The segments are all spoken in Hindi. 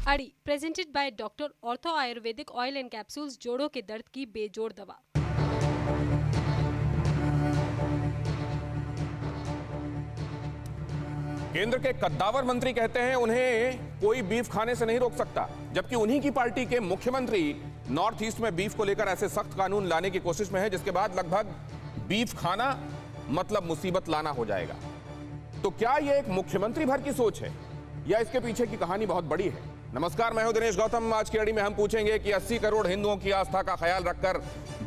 अड़ी presented by doctor ortho Ayurvedic oil and capsules, जोड़ों के दर्द की बेजोड़ दवा। केंद्र के कद्दावर मंत्री कहते हैं उन्हें कोई बीफ खाने से नहीं रोक सकता, जबकि उन्हीं की पार्टी के मुख्यमंत्री नॉर्थ ईस्ट में बीफ को लेकर ऐसे सख्त कानून लाने की कोशिश में है जिसके बाद लगभग बीफ खाना मतलब मुसीबत लाना हो जाएगा। तो क्या यह एक मुख्यमंत्री भर की सोच है या इसके पीछे की कहानी बहुत बड़ी है? नमस्कार, मैं हूं दिनेश गौतम। आज की कड़ी में हम पूछेंगे कि 80 करोड़ हिंदुओं की आस्था का ख्याल रखकर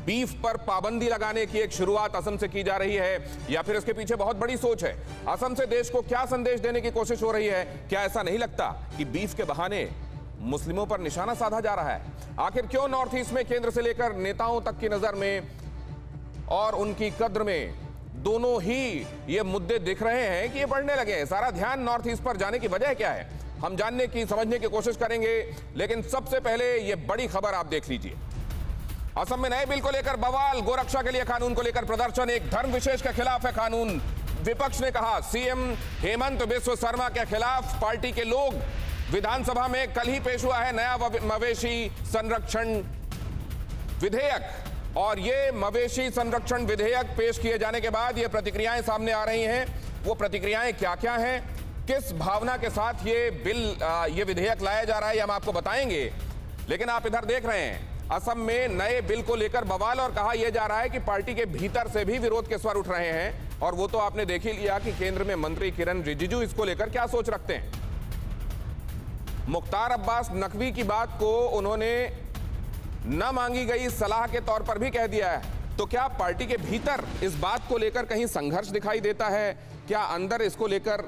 बीफ पर पाबंदी लगाने की एक शुरुआत असम से की जा रही है या फिर इसके पीछे बहुत बड़ी सोच है? असम से देश को क्या संदेश देने की कोशिश हो रही है? क्या ऐसा नहीं लगता कि बीफ के बहाने मुस्लिमों पर निशाना साधा जा रहा है? आखिर क्यों नॉर्थ ईस्ट में केंद्र से लेकर नेताओं तक की नजर में और उनकी कद्र में दोनों ही ये मुद्दे दिख रहे हैं कि ये बढ़ने लगे हैं? सारा ध्यान नॉर्थ ईस्ट पर जाने की वजह क्या है, हम जानने की समझने की कोशिश करेंगे। लेकिन सबसे पहले ये बड़ी खबर आप देख लीजिए। असम में नए बिल को लेकर बवाल, गोरक्षा के लिए कानून को लेकर प्रदर्शन, एक धर्म विशेष के खिलाफ है कानून। विपक्ष ने कहा सीएम हेमंत बिस्व शर्मा के खिलाफ पार्टी के लोग। विधानसभा में कल ही पेश हुआ है नया मवेशी संरक्षण विधेयक और ये मवेशी संरक्षण विधेयक पेश किए जाने के बाद ये प्रतिक्रियाएं सामने आ रही हैं। वो प्रतिक्रियाएं क्या क्या हैं, किस भावना के साथ ये बिल ये विधेयक लाया जा रहा है, हम आपको बताएंगे। लेकिन आप इधर देख रहे हैं असम में नए बिल को लेकर बवाल और कहा यह जा रहा है कि पार्टी के भीतर से भी विरोध के स्वर उठ रहे हैं। और वो तो आपने देख ही लिया कि केंद्र में मंत्री किरण रिजिजू इसको लेकर क्या सोच रखते हैं। मुख्तार अब्बास नकवी की बात को उन्होंने न मांगी गई सलाह के तौर पर भी कह दिया है। तो क्या पार्टी के भीतर इस बात को लेकर कहीं संघर्ष दिखाई देता है? क्या अंदर इसको लेकर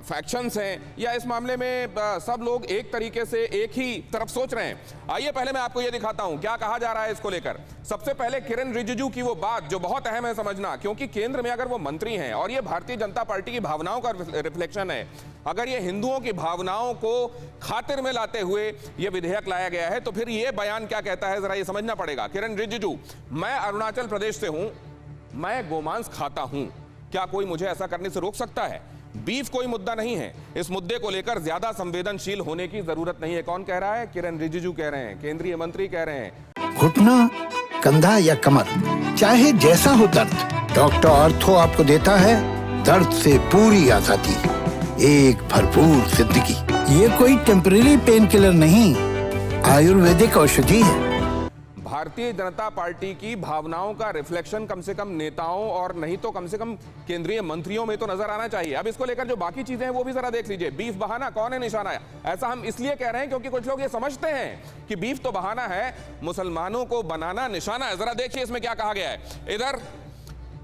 फैक्शंस हैं या इस मामले में सब लोग एक तरीके से एक ही तरफ सोच रहे हैं? आइए पहले मैं आपको यह दिखाता हूं क्या कहा जा रहा है इसको लेकर। सबसे पहले किरण रिजिजू की वो बात जो बहुत अहम है समझना, क्योंकि केंद्र में अगर वो मंत्री हैं और ये भारतीय जनता पार्टी की भावनाओं का रिफ्लेक्शन है, अगर ये हिंदुओं की भावनाओं को खातिर में लाते हुए ये विधेयक लाया गया है तो फिर ये बयान क्या कहता है जरा ये समझना पड़ेगा। किरण रिजिजू, मैं अरुणाचल प्रदेश से हूं, मैं गोमांस खाता हूं, क्या कोई मुझे ऐसा करने से रोक सकता है? बीफ कोई मुद्दा नहीं है, इस मुद्दे को लेकर ज्यादा संवेदनशील होने की जरूरत नहीं है। कौन कह रहा है? किरण रिजिजू कह रहे हैं, केंद्रीय मंत्री कह रहे हैं। घुटना, कंधा या कमर, चाहे जैसा हो दर्द, डॉक्टर ऑर्थो आपको देता है दर्द से पूरी आजादी, एक भरपूर जिंदगी। ये कोई टेम्परेरी पेन किलर नहीं, आयुर्वेदिक औषधि है। भारतीय जनता पार्टी की भावनाओं का रिफ्लेक्शन कम से कम नेताओं और नहीं तो कम से कम केंद्रीय मंत्रियों में तो नजर आना चाहिए। अब इसको लेकर जो बाकी चीजें हैं वो भी जरा देख लीजिए। बीफ बहाना, कौन है निशाना? ऐसा हम इसलिए कह रहे हैं क्योंकि कुछ लोग ये समझते हैं कि बीफ तो बहाना है, मुसलमानों को बनाना निशाना है। जरा देखिए इसमें क्या कहा गया है।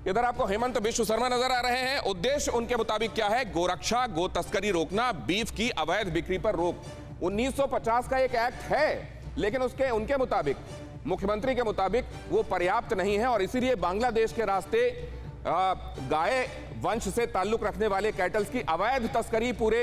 इधर आपको हेमंत बिस्व शर्मा नजर आ रहे हैं। उद्देश्य उनके मुताबिक क्या है? गोरक्षा, गो तस्करी रोकना, बीफ की अवैध बिक्री पर रोक। 1950 का एक एक्ट है, लेकिन उनके मुताबिक, मुख्यमंत्री के मुताबिक वो पर्याप्त नहीं है और इसीलिए बांग्लादेश के रास्ते गाय वंश से ताल्लुक रखने वाले कैटल्स की अवैध तस्करी पूरे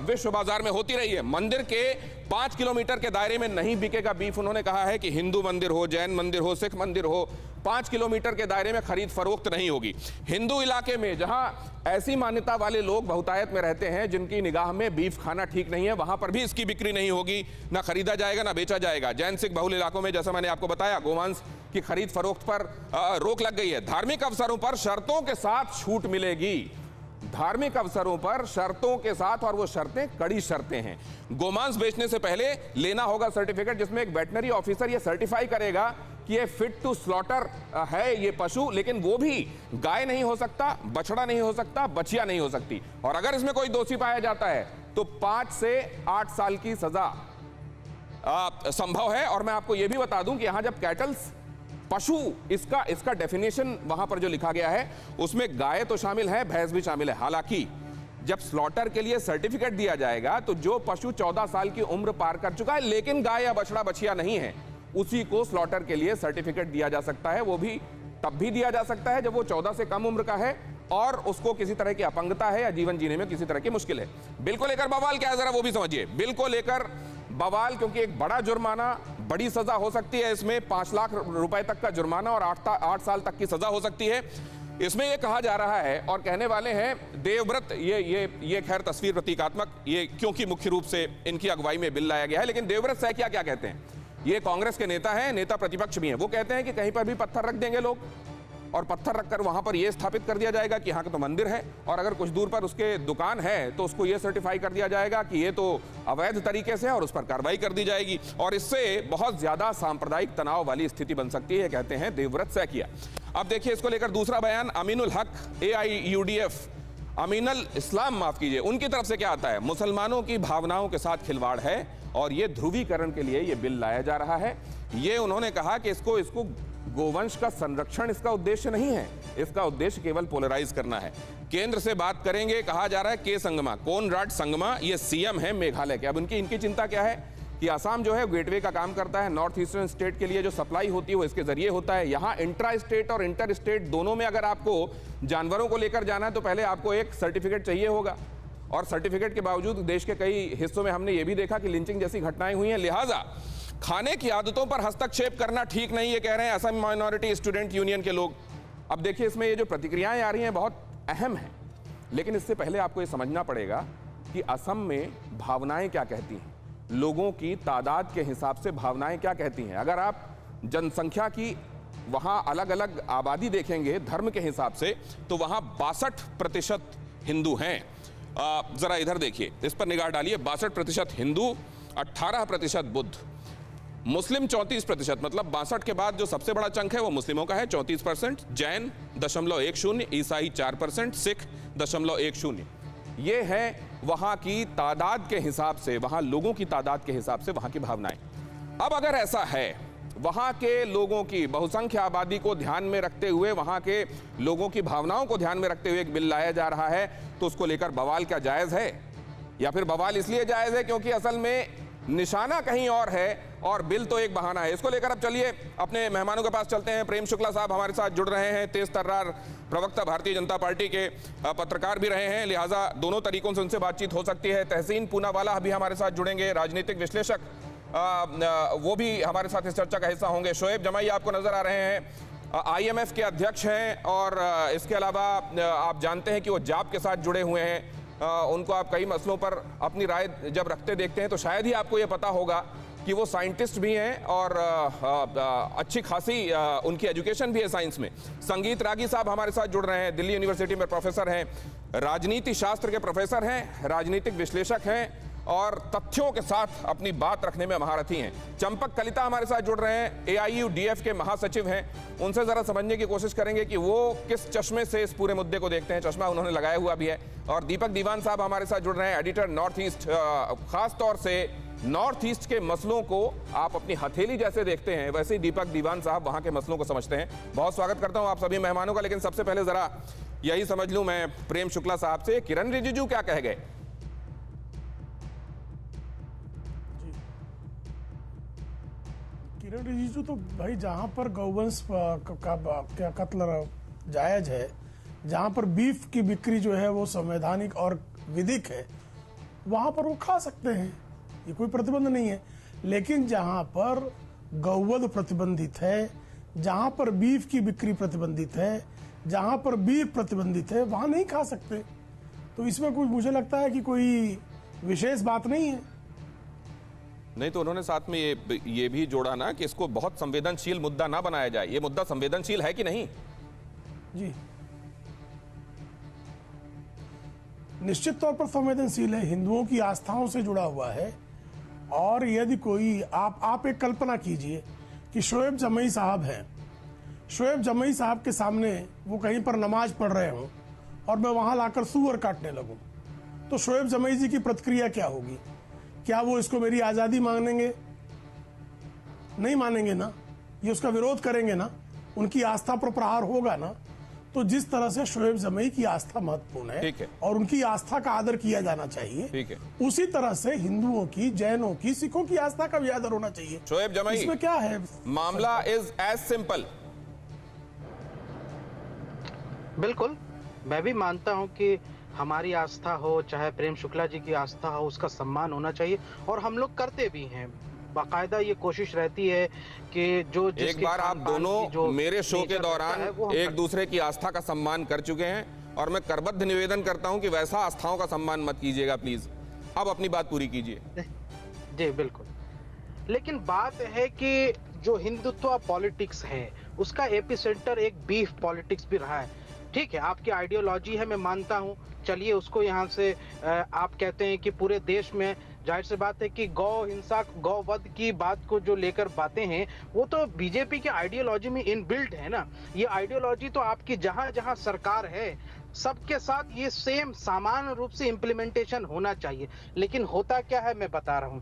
विश्व बाजार में होती रही है। मंदिर के 5 किलोमीटर के दायरे में नहीं बिकेगा बीफ। उन्होंने कहा है कि हिंदू मंदिर हो, जैन मंदिर हो, सिख मंदिर हो, 5 किलोमीटर के दायरे में खरीद फरोख्त नहीं होगी। हिंदू इलाके में जहां ऐसी मान्यता वाले लोग बहुतायत में रहते हैं जिनकी निगाह में बीफ खाना ठीक नहीं है, वहां पर भी इसकी बिक्री नहीं होगी, ना खरीदा जाएगा ना बेचा जाएगा। जैन सिख बहुल इलाकों में जैसा मैंने आपको बताया गोमांस की खरीद फरोख्त पर रोक लग गई है। धार्मिक अवसरों पर शर्तों के साथ छूट मिलेगी, धार्मिक अवसरों पर शर्तों के साथ, और वो शर्तें कड़ी शर्तें हैं। गोमांस बेचने से पहले लेना होगा सर्टिफिकेट जिसमें एक वेटनरी ऑफिसर ये सर्टिफाई करेगा कि ये फिट टू स्लॉटर है ये पशु, लेकिन वो भी गाय नहीं हो सकता, बछड़ा नहीं हो सकता, बछिया नहीं हो सकती। और अगर इसमें कोई दोषी पाया जाता है तो 5 से 8 साल की सजा संभव है। और मैं आपको यह भी बता दूं कि यहां जब कैटल्स पशु, इसका डेफिनेशन वहां पर जो लिखा गया है उसमें गाय तो शामिल है, भैंस भी शामिल है। हालांकि जब स्लॉटर के लिए सर्टिफिकेट दिया जाएगा तो जो पशु 14 साल की उम्र पार कर चुका है लेकिन गाय या बछड़ा बछिया नहीं है, उसी को स्लॉटर के लिए सर्टिफिकेट दिया जा सकता है। वो भी तब भी दिया जा सकता है जब वो 14 से कम उम्र का है और उसको किसी तरह की अपंगता है या जीवन जीने में किसी तरह की मुश्किल है। बिल को लेकर बवाल क्या है जरा वो भी समझिए। बिल को लेकर बवाल क्योंकि एक बड़ा जुर्माना, बड़ी सजा हो सकती है इसमें, 5 लाख रुपए तक का जुर्माना और 8 साल तक की सजा हो सकती है। इसमें ये कहा जा रहा है और कहने वाले हैं देवव्रत, ये खैर तस्वीर प्रतीकात्मक, ये क्योंकि मुख्य रूप से इनकी अगुवाई में बिल लाया गया है, लेकिन देवव्रत सैकिया क्या कहते हैं? ये कांग्रेस के नेता हैं, नेता प्रतिपक्ष भी हैं। वो कहते हैं कि कहीं पर भी पत्थर रख देंगे लोग और पत्थर रखकर वहां पर यह स्थापित कर दिया जाएगा कि यहाँ का तो मंदिर है, और अगर कुछ दूर पर उसके दुकान है तो उसको यह सर्टिफाई कर दिया जाएगा कि ये तो अवैध तरीके से है और उस पर कार्रवाई कर दी जाएगी, और इससे बहुत ज्यादा सांप्रदायिक तनाव वाली स्थिति बन सकती है, कहते हैं देवव्रत सैकिया। अब देखिए इसको लेकर दूसरा बयान अमीनुल हक AIUDF, अमीनुल इस्लाम माफ कीजिए, उनकी तरफ से क्या आता है? मुसलमानों की भावनाओं के साथ खिलवाड़ है और ये ध्रुवीकरण के लिए ये बिल लाया जा रहा है। ये उन्होंने कहा कि इसको गोवंश का संरक्षण इसका उद्देश्य नहीं है, इसका उद्देश्य केवल पोलराइज करना है। केंद्र से बात करेंगे, कहा जा रहा है के संगमा, कोनराड संगमा, ये CM है मेघालय के। अब इनकी चिंता क्या है कि असम जो है गेटवे का काम करता है, नॉर्थ ईस्टर्न स्टेट के लिए जो सप्लाई होती है वो इसके जरिए होता है। यहाँ इंट्रा स्टेट और इंटर स्टेट दोनों में अगर आपको जानवरों को लेकर जाना है तो पहले आपको एक सर्टिफिकेट चाहिए होगा, और सर्टिफिकेट के बावजूद देश के कई हिस्सों में हमने ये भी देखा कि लिंचिंग जैसी घटनाएं हुई हैं। लिहाजा खाने की आदतों पर हस्तक्षेप करना ठीक नहीं, ये कह रहे हैं असम माइनॉरिटी स्टूडेंट यूनियन के लोग। अब देखिए इसमें ये जो प्रतिक्रियाएं आ रही हैं बहुत अहम है, लेकिन इससे पहले आपको ये समझना पड़ेगा कि असम में भावनाएं क्या कहती हैं, लोगों की तादाद के हिसाब से भावनाएं क्या कहती हैं। अगर आप जनसंख्या की वहां अलग अलग आबादी देखेंगे धर्म के हिसाब से तो वहां 62% हिंदू हैं। जरा इधर देखिए, इस पर निगाह डालिए, 62% हिंदू, 18% बुद्ध, मुस्लिम 34%, मतलब 62 के बाद जो सबसे बड़ा चंक है वो मुस्लिमों का है 34%, जैन 0.10, ईसाई 4%, सिख 0.10। ये है वहां की तादाद के हिसाब से, वहां लोगों की तादाद के हिसाब से वहां की भावनाएं। अब अगर ऐसा है, वहां के लोगों की बहुसंख्य आबादी को ध्यान में रखते हुए, वहां के लोगों की भावनाओं को ध्यान में रखते हुए एक बिल लाया जा रहा है, तो उसको लेकर बवाल क्या जायज है? या फिर बवाल इसलिए जायज है क्योंकि असल में निशाना कहीं और है और बिल तो एक बहाना है। इसको लेकर अब चलिए अपने मेहमानों के पास चलते हैं। प्रेम शुक्ला साहब हमारे साथ जुड़ रहे हैं, तेज तर्रार प्रवक्ता, भारतीय जनता पार्टी के पत्रकार भी रहे हैं, लिहाजा दोनों तरीकों से उनसे बातचीत हो सकती है। तहसीन पूनावाला अभी हमारे साथ जुड़ेंगे, राजनीतिक विश्लेषक, वो भी हमारे साथ इस चर्चा का हिस्सा होंगे। शोएब जमाई आपको नजर आ रहे हैं, IMF के अध्यक्ष हैं, और इसके अलावा आप जानते हैं कि वो जाप के साथ जुड़े हुए हैं। उनको आप कई मसलों पर अपनी राय जब रखते देखते हैं तो शायद ही आपको ये पता होगा कि वो साइंटिस्ट भी हैं और अच्छी खासी उनकी एजुकेशन भी है साइंस में। संगीत रागी साहब हमारे साथ जुड़ रहे हैं, दिल्ली यूनिवर्सिटी में प्रोफेसर हैं, राजनीति शास्त्र के प्रोफेसर हैं, राजनीतिक विश्लेषक हैं और तथ्यों के साथ अपनी बात रखने में महारथी हैं। चंपक कलिता हमारे साथ जुड़ रहे हैं, AIUDF के महासचिव हैं। उनसे जरा समझने की कोशिश करेंगे कि वो किस चश्मे से इस पूरे मुद्दे को देखते हैं, चश्मा उन्होंने लगाया हुआ भी है। और दीपक दीवान साहब हमारे साथ जुड़ रहे हैं, एडिटर नॉर्थ ईस्ट, खास तौर से नॉर्थ ईस्ट के मसलों को आप अपनी हथेली जैसे देखते हैं, वैसे ही दीपक दीवान साहब वहां के मसलों को समझते हैं। बहुत स्वागत करता हूं आप सभी मेहमानों का, लेकिन सबसे पहले जरा यही समझ लूं मैं प्रेम शुक्ला साहब से, किरण रिजिजू क्या कह गए? किरण रिजिजू तो भाई जहां पर गौवंश का कत्ल जायज है, जहां पर बीफ की बिक्री जो है वो संवैधानिक और विधिक है, वहां पर वो खा सकते हैं, ये कोई प्रतिबंध नहीं है। लेकिन जहां पर गौवध प्रतिबंधित है, जहां पर बीफ की बिक्री प्रतिबंधित है, जहां पर बीफ प्रतिबंधित है, वहां नहीं खा सकते। तो इसमें कुछ मुझे लगता है कि कोई विशेष बात नहीं है। नहीं तो उन्होंने साथ में ये भी जोड़ा ना कि इसको बहुत संवेदनशील मुद्दा ना बनाया जाए। ये मुद्दा संवेदनशील है कि नहीं? जी निश्चित तौर पर संवेदनशील है, हिंदुओं की आस्थाओं से जुड़ा हुआ है। और यदि कोई आप एक कल्पना कीजिए कि शोएब जमई साहब हैं, शोएब जमई साहब के सामने वो कहीं पर नमाज पढ़ रहे हों और मैं वहां लाकर सूअर काटने लगूं, तो शोएब जमई जी की प्रतिक्रिया क्या होगी? क्या वो इसको मेरी आजादी मानेंगे? नहीं मानेंगे ना, ये उसका विरोध करेंगे ना, उनकी आस्था पर प्रहार होगा ना। तो जिस तरह से शोएब जमई की आस्था महत्वपूर्ण है और उनकी आस्था का आदर किया जाना चाहिए, उसी तरह से हिंदुओं की, जैनों की, सिखों की आस्था का भी आदर होना चाहिए। शोएब जमई, इसमें क्या है? मामला इज एज सिंपल। बिल्कुल, मैं भी मानता हूं कि हमारी आस्था हो चाहे प्रेम शुक्ला जी की आस्था हो, उसका सम्मान होना चाहिए और हम लोग करते भी हैं। बाकायदा ये कोशिश रहती है कि जो एक जिसके बार आप खानपान की जो दोनों मेरे शो के नेचर रहता है, वो दौरान हम एक दूसरे की आस्था का सम्मान कर चुके हैं और मैं करबद्ध निवेदन करता हूं कि वैसा आस्थाओं का सम्मान मत कीजिएगा प्लीज। अब अपनी बात पूरी कीजिए। जी बिल्कुल। लेकिन बात है कि जो हिंदुत्व पॉलिटिक्स है उसका एपिसेंटर एक बीफ पॉलिटिक्स भी रहा है। ठीक है, आपकी आइडियोलॉजी है, मैं मानता हूँ, चलिए उसको यहाँ से आप कहते हैं कि पूरे देश में जाहिर सी बात है कि गौ हिंसा गौवध की बात को जो लेकर बातें हैं वो तो बीजेपी की आइडियोलॉजी में इनबिल्ट है ना। ये आइडियोलॉजी तो आपकी जहां जहां सरकार है सबके साथ ये सेम समान रूप से इम्प्लीमेंटेशन होना चाहिए। लेकिन होता क्या है मैं बता रहा हूँ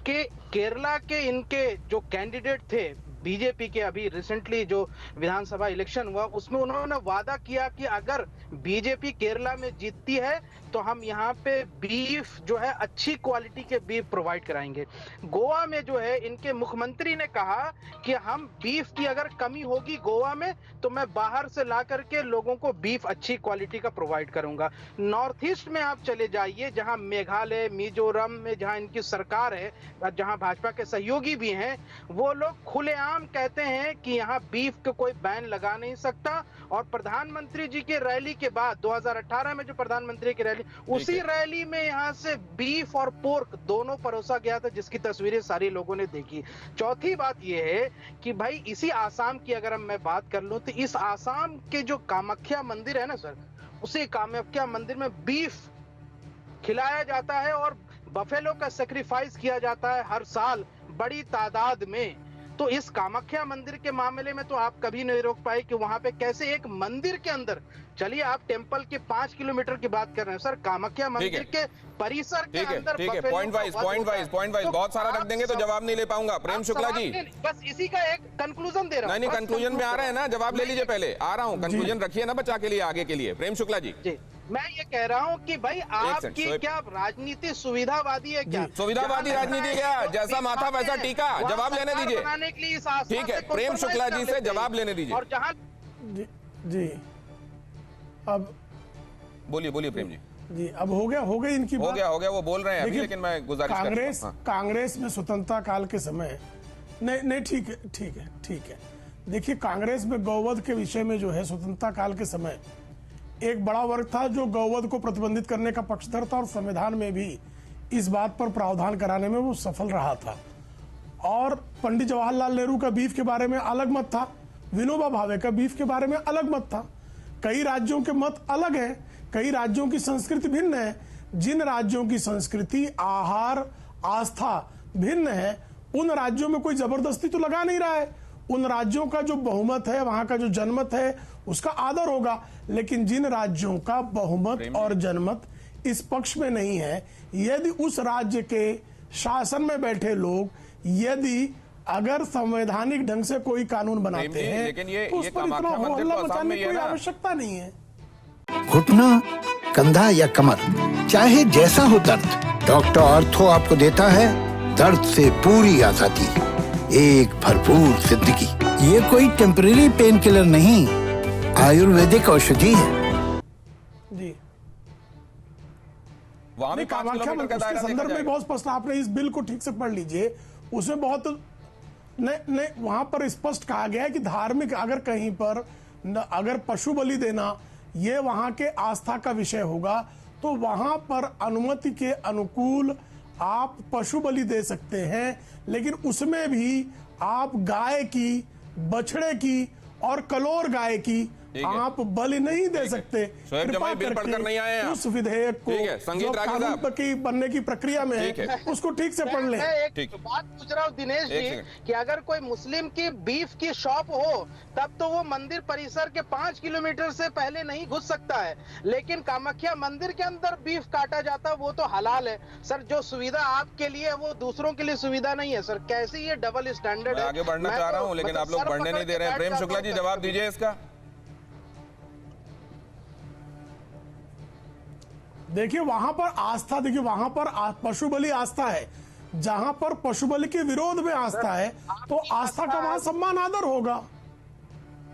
कि केरला के इनके जो कैंडिडेट थे बीजेपी के, अभी रिसेंटली जो विधानसभा इलेक्शन हुआ उसमें उन्होंने वादा किया कि अगर बीजेपी केरला में जीतती है तो हम यहाँ पे बीफ जो है अच्छी क्वालिटी के बीफ प्रोवाइड कराएंगे। गोवा में जो है इनके मुख्यमंत्री ने कहा कि हम बीफ की अगर कमी होगी गोवा में तो मैं बाहर से ला करके लोगों को बीफ अच्छी क्वालिटी का प्रोवाइड करूंगा। नॉर्थ ईस्ट में आप चले जाइए जहां मेघालय मिजोरम में जहां इनकी सरकार है, जहां भाजपा के सहयोगी भी हैं, वो लोग खुलेआम कहते हैं कि यहाँ बीफ का कोई बैन लगा नहीं सकता। और प्रधानमंत्री जी के रैली के बाद 2018 में जो प्रधानमंत्री की रैली, उसी रैली में यहाँ से बीफ और पोर्क दोनों परोसा गया था जिसकी तस्वीरें सारी लोगों ने देखी। चौथी बात यह है कि भाई इसी आसाम की अगर मैं बात कर लूं तो इस आसाम के जो कामाख्या मंदिर है ना सर, उसी कामाख्या मंदिर में बीफ खिलाया जाता है और बफेलो का सेक्रीफाइस किया जाता है हर साल बड़ी तादाद में। तो इस कामाख्या मंदिर के मामले में तो आप कभी नहीं रोक पाए कि वहां पे कैसे एक मंदिर के अंदर, चलिए आप टेंपल के 5 किलोमीटर की बात कर रहे हैं सर, कामाख्या मंदिर के परिसर के अंदर ठीक है, पॉइंट वाइज बहुत सारा रख देंगे तो जवाब नहीं ले पाऊंगा। प्रेम शुक्ला जी, बस इसी का एक कंक्लूजन दे रहा हूं। नहीं कंक्लूजन में आ रहे हैं ना, जवाब ले लीजिए पहले, आ रहा हूं, कंक्लूजन रखिए ना बचा के लिए, आगे के लिए। प्रेम शुक्ला जी, मैं ये कह रहा हूँ कि भाई आपकी क्या राजनीति सुविधावादी है क्या? सुविधावादी राजनीति क्या? जैसा माथा वैसा टीका। जवाब लेने दीजिए। ठीक है, प्रेम शुक्ला जी से जवाब लेने दीजिए। और जहां जी अब बोलिए प्रेम जी। जी अब हो गया इनकी हो गया वो बोल रहे हैं अभी, लेकिन मैं गुजारिश कांग्रेस करता हूं। कांग्रेस में स्वतंत्रता काल के समय नहीं ठीक है। देखिए कांग्रेस में गौवध के विषय में जो है स्वतंत्रता काल के समय एक बड़ा वर्ग था जो गौवध को प्रतिबंधित करने का पक्षधर था और संविधान में भी इस बात पर प्रावधान कराने में वो सफल रहा था। और पंडित जवाहरलाल नेहरू का बीफ के बारे में अलग मत था, विनोबा भावे का बीफ के बारे में अलग मत था। कई राज्यों के मत अलग हैं, कई राज्यों की संस्कृति भिन्न है। जिन राज्यों की संस्कृति, आहार, आस्था भिन्न है उन राज्यों में कोई जबरदस्ती तो लगा नहीं रहा है। उन राज्यों का जो बहुमत है, वहां का जो जनमत है उसका आदर होगा। लेकिन जिन राज्यों का बहुमत और जनमत इस पक्ष में नहीं है, यदि उस राज्य के शासन में बैठे लोग यदि अगर संवैधानिक ढंग से कोई कानून बनाते हैं लेकिन तो उस पर इतना हो हल्ला मचाने की कोई आवश्यकता नहीं है। घुटना, कंधा या कमर, चाहे जैसा हो दर्द, डॉक्टर ऑर्थो आपको देता है दर्द से पूरी आजादी, एक भरपूर जिंदगी। ये कोई टेम्परेरी पेन किलर नहीं, आयुर्वेदिक औषधि है जी। वहां भी 5 कामाख्या किलोमीटर का दायरा के संदर्भ में बहुत स्पष्ट, आपने इस बिल को ठीक से पढ़ लीजिए, उसमें बहुत नहीं वहां पर स्पष्ट कहा गया है कि धार्मिक अगर कहीं पर अगर पशु बलि देना ये वहां के आस्था का विषय होगा तो वहां पर अनुमति के अनुकूल आप पशु बलि दे सकते हैं। लेकिन उसमें भी आप गाय की, बछड़े की और कलोर गाय की आप बलि नहीं दे सकते। शोएब जमाई बिल पढ़कर नहीं आए हैं उस विधेयक को संगीत कानून की बनने की प्रक्रिया में है उसको ठीक से पढ़ लें। एक बात पूछ रहा हूँ दिनेश जी कि अगर कोई मुस्लिम की बीफ की शॉप हो तब तो वो मंदिर परिसर के 5 किलोमीटर से पहले नहीं घुस सकता है, लेकिन कामाख्या मंदिर के अंदर बीफ काटा जाता है वो तो हलाल है। सर जो सुविधा आपके लिए है वो दूसरों के लिए सुविधा नहीं है सर, कैसे ये डबल स्टैंडर्ड है? आगे बढ़ना चाह रहा हूँ लेकिन आप लोग बढ़ने नहीं दे रहे हैं। प्रेम शुक्ला जी जवाब दीजिए इसका। देखिए वहां पर आस्था, देखिए वहां पर पशु बलि आस्था है, जहां पर पशु बलि के विरोध में आस्था है तो आस्था का वहां सम्मान आदर होगा।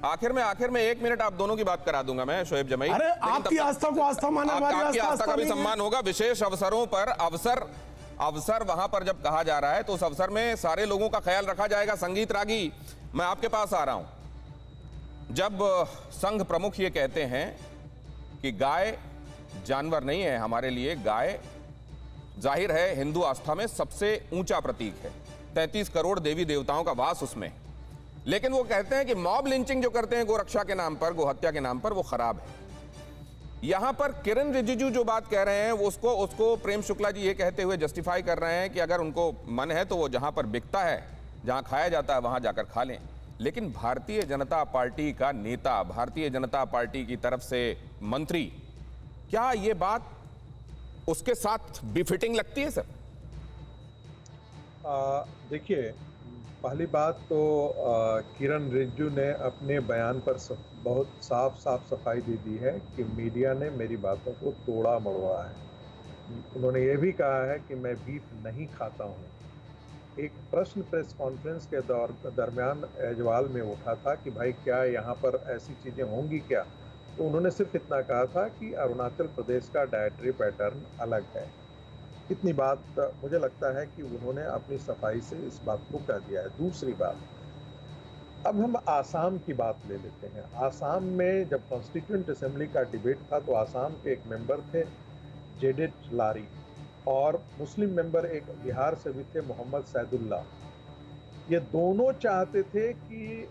आखिर में 1 मिनट आप दोनों की बात करा दूंगा मैं, शोएब जमाई। अरे आपकी आस्था को आस्था माने, हमारी आस्था का भी नहीं सम्मान होगा। विशेष अवसरों पर अवसर वहां पर जब कहा जा रहा है तो उस अवसर में सारे लोगों का ख्याल रखा जाएगा। संगीत रागी, मैं आपके पास आ रहा हूं। जब संघ प्रमुख ये कहते हैं कि गाय जानवर नहीं है हमारे लिए, गाय जाहिर है हिंदू आस्था में सबसे ऊंचा प्रतीक है, 33 करोड़ देवी देवताओं का वास उसमें, लेकिन वो कहते हैं कि मॉब लिंचिंग जो करते हैं गोरक्षा के नाम पर, गोहत्या के नाम पर, वो खराब है। यहां पर किरण रिजिजू जो बात कह रहे हैं वो उसको प्रेम शुक्ला जी ये कहते हुए जस्टिफाई कर रहे हैं कि अगर उनको मन है तो वो जहां पर बिकता है, जहां खाया जाता है, वहां जाकर खा लें। लेकिन भारतीय जनता पार्टी का नेता, भारतीय जनता पार्टी की तरफ से मंत्री, क्या ये बात उसके साथ बिफिटिंग लगती है सर? देखिए, पहली बात तो किरण रिजिजू ने अपने बयान पर बहुत साफ सफाई दे दी है कि मीडिया ने मेरी बातों को तोड़ा मरोड़ा है। उन्होंने ये भी कहा है कि मैं बीफ नहीं खाता हूँ। एक प्रश्न प्रेस कॉन्फ्रेंस के दरमियान एजवाल में उठा था कि भाई क्या यहाँ पर ऐसी चीज़ें होंगी क्या, तो उन्होंने सिर्फ इतना कहा था कि अरुणाचल प्रदेश का डाइटरी पैटर्न अलग है। इतनी बात मुझे लगता है कि उन्होंने अपनी सफाई से इस बात को कह दिया है। दूसरी बात, अब हम आसाम की बात ले लेते हैं। आसाम में जब कॉन्स्टिट्यूएंट असेंबली का डिबेट था तो आसाम के एक मेंबर थे जेडेट लारी, और मुस्लिम मेंबर एक बिहार से भी थे मोहम्मद सैदुल्ला। ये दोनों चाहते थे कि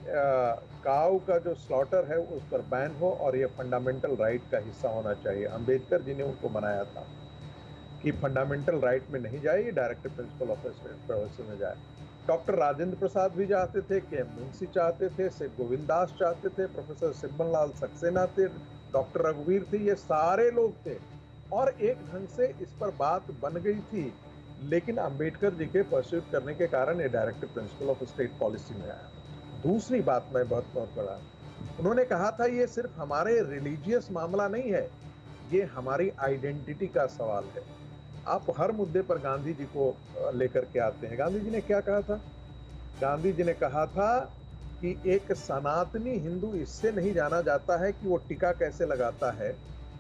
काऊ का जो स्लॉटर है उस पर बैन हो और ये फंडामेंटल राइट का हिस्सा होना चाहिए। अंबेडकर जी ने उनको बनाया था कि फंडामेंटल राइट में नहीं जाए, ये डायरेक्टिव प्रिंसिपल ऑफ प्रोविंस में जाए। डॉक्टर राजेंद्र प्रसाद भी चाहते थे, के मुंशी चाहते थे, से गोविंद दास चाहते थे, प्रोफेसर सिब्बन लाल सक्सेना थे, डॉक्टर रघुवीर थे, ये सारे लोग थे और एक ढंग से इस पर बात बन गई थी। लेकिन अंबेडकर जी के परस्यूट करने के कारण ये directive principle of state policy में आया। दूसरी बात मैं बहुत बड़ा, उन्होंने कहा था ये सिर्फ हमारे रिलीजियस मामला नहीं है, ये हमारी आइडेंटिटी का सवाल है। आप हर मुद्दे पर गांधी जी को लेकर के आते हैं। गांधी जी ने क्या कहा था? गांधी जी ने कहा था कि एक सनातनी हिंदू इससे नहीं जाना जाता है कि वो टीका कैसे लगाता है,